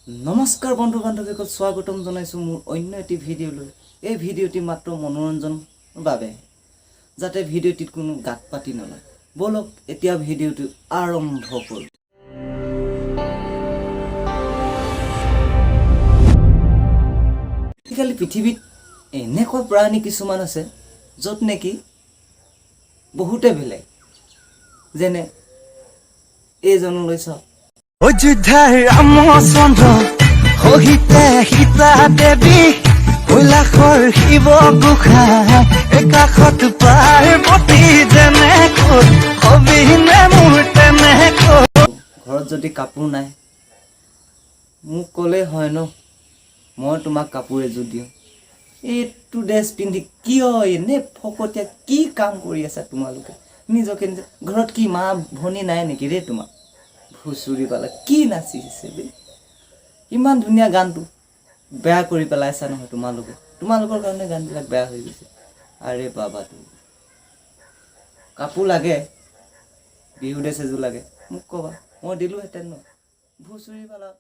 নমস্কাৰ বন্ধু বান্ধৱীসকল স্বাগতম জনাইছো মোৰ অন্য এটি ভিডিঅ'লৈ এই ভিডিঅ'টি মাত্ৰ মনোৰঞ্জনৰ বাবে যাতে ভিডিঅ'টিত কোনো গাত পাতি নলয় বলক এতিয়া ভিডিঅ'টো আৰম্ভ কৰো আজিকালি পৃথিৱীত এনেকুৱা প্ৰাণী কিছুমান আছে য'ত নেকি বহুতে বেলেগ যেনে এইজনলৈ চাওক অযোধ্যাৰ ৰামচন্দ্ৰ সহিতে সীতা দেৱী কৈলাশৰ শিৱ গোসাঁই একাষত পাৰ্বতী যেনেকৈ অবিহনে মোৰ তেনেকৈ ঘৰত যদি কাপোৰ নাই মোক ক'লে হয় ন মই তোমাক কাপোৰ এযোৰ দিওঁ এইটো ড্ৰেছ পিন্ধি কিয় এনে ফকতীয়া কি কাম কৰি আছা তোমালোকে নিজকে ঘৰত কি মা ভনী নাই নেকি ৰে তোমাক ভুচুৰি পালা কি নাচিছে বে ইমান ধুনীয়া গানটো বেয়া কৰি পেলাইছা নহয় তোমালোকৰ কাৰণে গানবিলাক বেয়া হৈ গৈছে আৰে বাবাটো কাপোৰ লাগে বিহু ড্ৰেছ এযোৰ লাগে মোক ক'বা মই দিলোহেঁতেন ন ভুচুৰি পালা